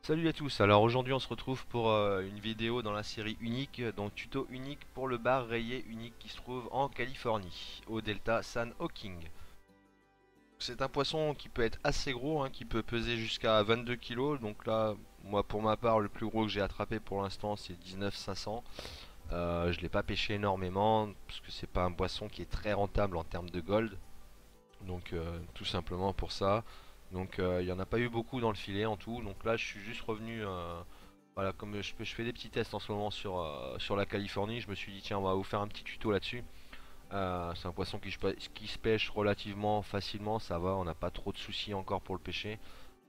Salut à tous, alors aujourd'hui on se retrouve pour une vidéo dans la série unique, donc tuto unique pour le bar rayé unique qui se trouve en Californie, au delta San Hawking. C'est un poisson qui peut être assez gros, hein, qui peut peser jusqu'à 22 kilos, donc là, moi pour ma part, le plus gros que j'ai attrapé pour l'instant c'est 19 500. Je l'ai pas pêché énormément, parce que c'est pas un poisson qui est très rentable en termes de gold, donc tout simplement pour ça. Donc il n'y en a pas eu beaucoup dans le filet en tout, donc là je suis juste revenu. Voilà, comme je fais des petits tests en ce moment sur la Californie, je me suis dit tiens on va vous faire un petit tuto là-dessus. C'est un poisson qui se pêche relativement facilement, ça va, on n'a pas trop de soucis encore pour le pêcher.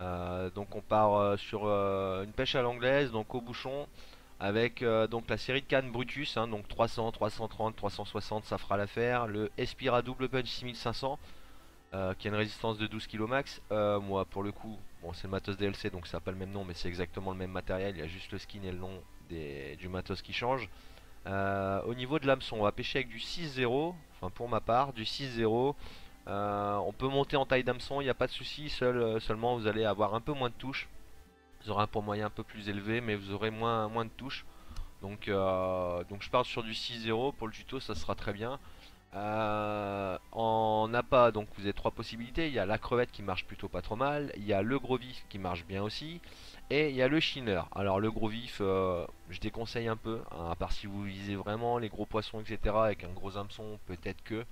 Donc on part sur une pêche à l'anglaise, donc au bouchon, avec donc la série de cannes Brutus, hein, donc 300, 330, 360 ça fera l'affaire. Le Espira double punch 6500 qui a une résistance de 12 kg max. Moi pour le coup, bon c'est le matos DLC donc ça n'a pas le même nom mais c'est exactement le même matériel, il y a juste le skin et le nom du matos qui change. Au niveau de l'hameçon, on va pêcher avec du 6-0, enfin pour ma part, du 6-0. On peut monter en taille d'hameçon, il n'y a pas de souci, seulement vous allez avoir un peu moins de touches. Vous aurez un poids moyen un peu plus élevé mais vous aurez moins de touches. Donc je pars sur du 6-0 pour le tuto, ça sera très bien. En appât, donc vous avez trois possibilités. Il y a la crevette qui marche plutôt pas trop mal. Il y a le gros vif qui marche bien aussi. Et il y a le chineur. Alors le gros vif, je déconseille un peu, hein, à part si vous visez vraiment les gros poissons, etc. Avec un gros hameçon, peut-être que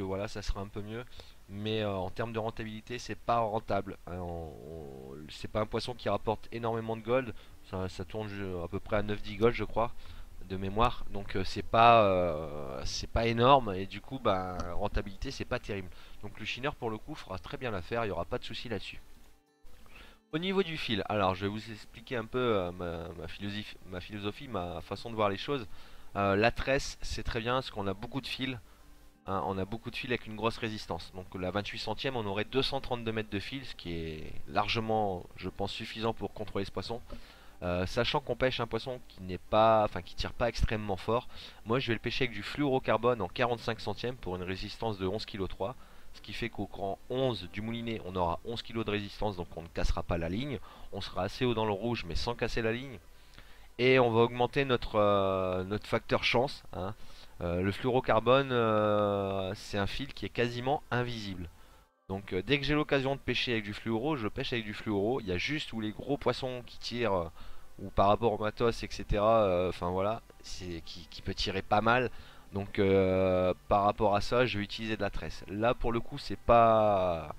voilà, ça sera un peu mieux. Mais en termes de rentabilité, c'est pas rentable, hein. C'est pas un poisson qui rapporte énormément de gold. Ça tourne à peu près à 9-10 gold, je crois de mémoire, donc c'est pas énorme et du coup bah rentabilité c'est pas terrible. Donc le chineur pour le coup fera très bien l'affaire, il n'y aura pas de souci là-dessus. Au niveau du fil, alors je vais vous expliquer un peu ma philosophie, ma façon de voir les choses. La tresse c'est très bien parce qu'on a beaucoup de fils, hein, on a beaucoup de fils avec une grosse résistance. Donc la 28 centième on aurait 232 mètres de fil, ce qui est largement je pense suffisant pour contrôler ce poisson. Sachant qu'on pêche un poisson qui n'est pas, enfin qui tire pas extrêmement fort, moi je vais le pêcher avec du fluorocarbone en 45 centièmes pour une résistance de 11,3 kg. Ce qui fait qu'au cran 11 du moulinet, on aura 11 kg de résistance, donc on ne cassera pas la ligne. On sera assez haut dans le rouge, mais sans casser la ligne. Et on va augmenter notre facteur chance, hein. Le fluorocarbone, c'est un fil qui est quasiment invisible. Donc dès que j'ai l'occasion de pêcher avec du fluoro, je pêche avec du fluoro. Il y a juste où les gros poissons qui tirent, ou par rapport au matos, etc. Enfin voilà, c'est qui peut tirer pas mal. Donc par rapport à ça, je vais utiliser de la tresse. Là pour le coup, c'est pas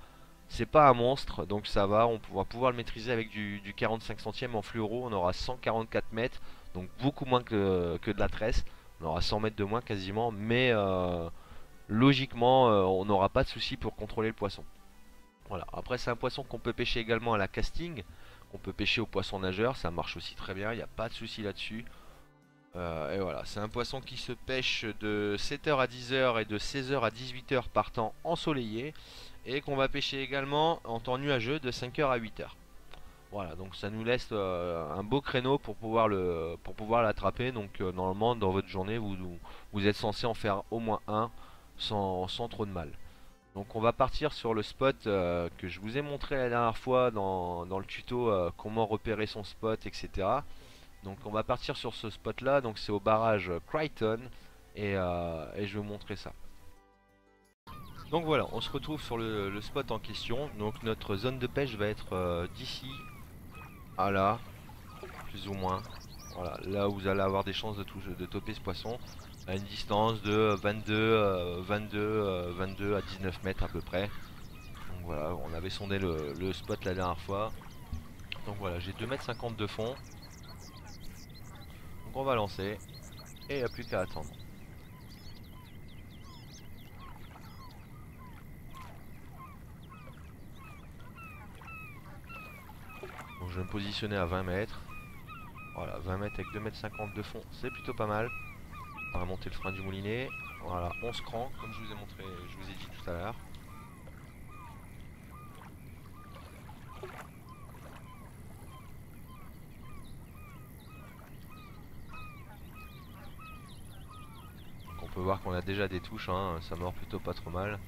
un monstre, donc ça va. On va pouvoir le maîtriser avec du 45 centièmes en fluoro. On aura 144 mètres, donc beaucoup moins que de la tresse. On aura 100 mètres de moins quasiment, mais logiquement, on n'aura pas de souci pour contrôler le poisson. Voilà. Après, c'est un poisson qu'on peut pêcher également à la casting, qu'on peut pêcher au poisson nageur, ça marche aussi très bien, il n'y a pas de souci là-dessus. Et voilà, c'est un poisson qui se pêche de 7h à 10h et de 16h à 18h par temps ensoleillé, et qu'on va pêcher également en temps nuageux de 5h à 8h. Voilà, donc ça nous laisse un beau créneau pour pouvoir l'attraper. Donc normalement, dans votre journée, vous êtes censé en faire au moins un sans trop de mal. Donc on va partir sur le spot que je vous ai montré la dernière fois dans le tuto, comment repérer son spot, etc. Donc on va partir sur ce spot là, donc c'est au barrage Crichton et je vais vous montrer ça. Donc voilà, on se retrouve sur le spot en question. Donc notre zone de pêche va être d'ici à là, plus ou moins. Voilà, là où vous allez avoir des chances de toper ce poisson à une distance de 22 à 19 mètres à peu près. Donc voilà, on avait sondé le spot la dernière fois. Donc voilà, j'ai 2,50 m de fond. Donc on va lancer. Et il n'y a plus qu'à attendre. Donc je vais me positionner à 20 mètres. Voilà, 20 mètres avec 2,50 m de fond, c'est plutôt pas mal. On va monter le frein du moulinet. Voilà, 11 crans, comme je vous ai montré, je vous ai dit tout à l'heure. Donc on peut voir qu'on a déjà des touches, hein, ça mord plutôt pas trop mal.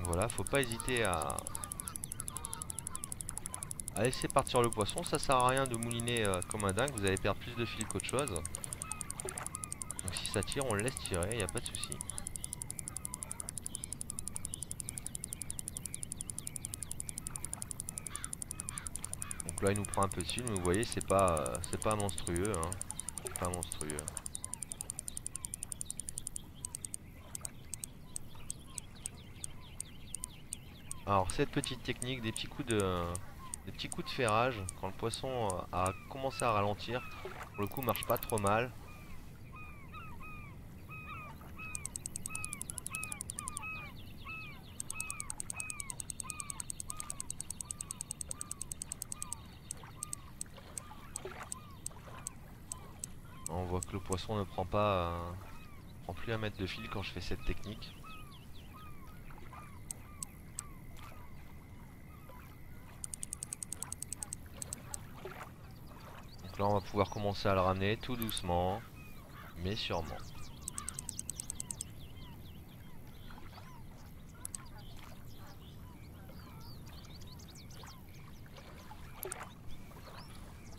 Donc voilà, faut pas hésiter à laisser partir le poisson. Ça sert à rien de mouliner comme un dingue, vous allez perdre plus de fil qu'autre chose. Donc si ça tire, on le laisse tirer, il n'y a pas de souci. Donc là il nous prend un peu de fil, mais vous voyez c'est pas monstrueux, hein. C'est pas monstrueux. Alors cette petite technique, des petits coups de ferrage, quand le poisson a commencé à ralentir, pour le coup marche pas trop mal. On voit que le poisson ne prend pas, prend plus un mètre de fil quand je fais cette technique. Donc là on va pouvoir commencer à le ramener tout doucement, mais sûrement.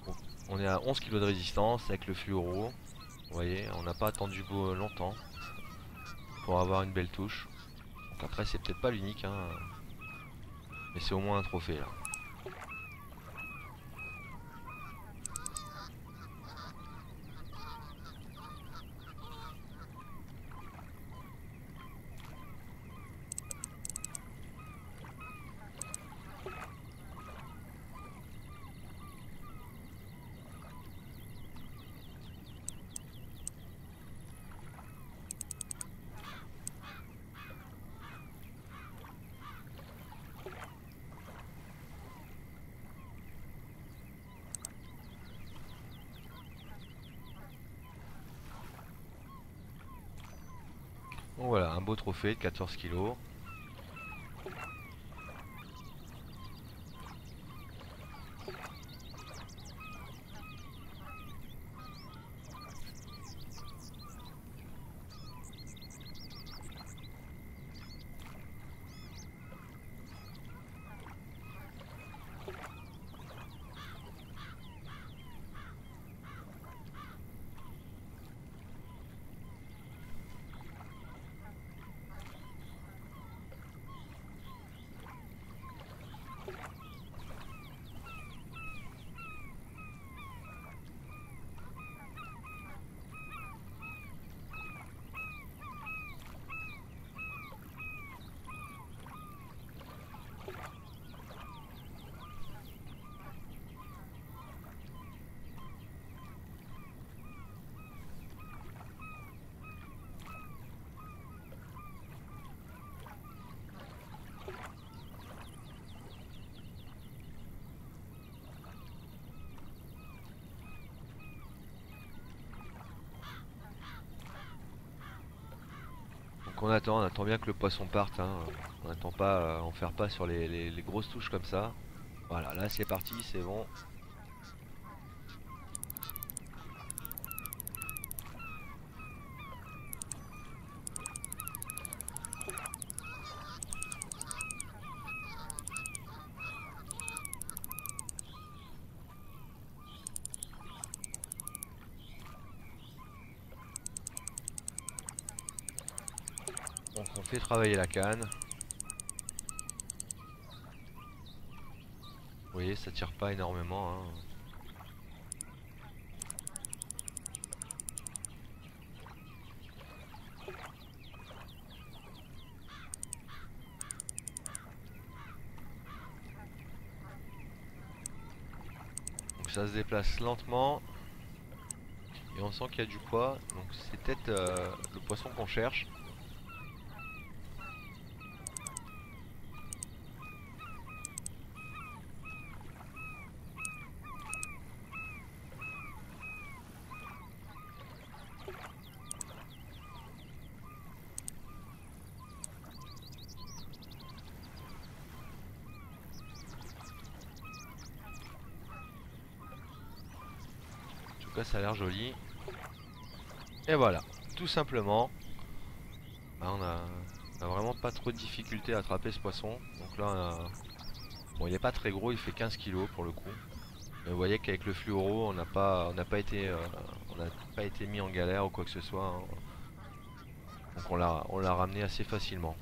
Bon, on est à 11 kg de résistance avec le fluoro. Vous voyez, on n'a pas attendu longtemps pour avoir une belle touche. Donc après c'est peut-être pas l'unique, hein, mais c'est au moins un trophée là. Donc voilà, un beau trophée de 14 kilos. Donc on attend bien que le poisson parte, hein. On n'attend pas, on faire pas sur les grosses touches comme ça. Voilà, là c'est parti, c'est bon. Donc on fait travailler la canne. Vous voyez, ça tire pas énormément, hein. Donc ça se déplace lentement. Et on sent qu'il y a du poids. Donc c'est peut-être le poisson qu'on cherche. En tout cas ça a l'air joli. Et voilà, tout simplement, bah, on a On a vraiment pas trop de difficulté à attraper ce poisson. Donc là, bon, il est pas très gros, il fait 15 kilos pour le coup. Mais vous voyez qu'avec le fluoro, on n'a pas été mis en galère ou quoi que ce soit, hein. Donc on l'a ramené assez facilement.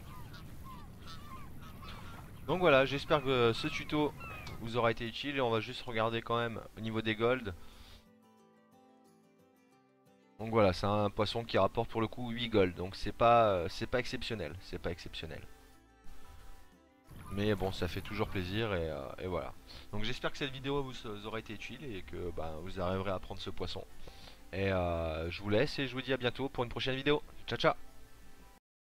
Donc voilà, j'espère que ce tuto vous aura été utile et on va juste regarder quand même au niveau des golds. Donc voilà, c'est un poisson qui rapporte pour le coup 8 gold, donc c'est pas exceptionnel, c'est pas exceptionnel. Mais bon, ça fait toujours plaisir et voilà. Donc j'espère que cette vidéo vous aura été utile et que bah, vous arriverez à prendre ce poisson. Et je vous laisse et je vous dis à bientôt pour une prochaine vidéo. Ciao ciao.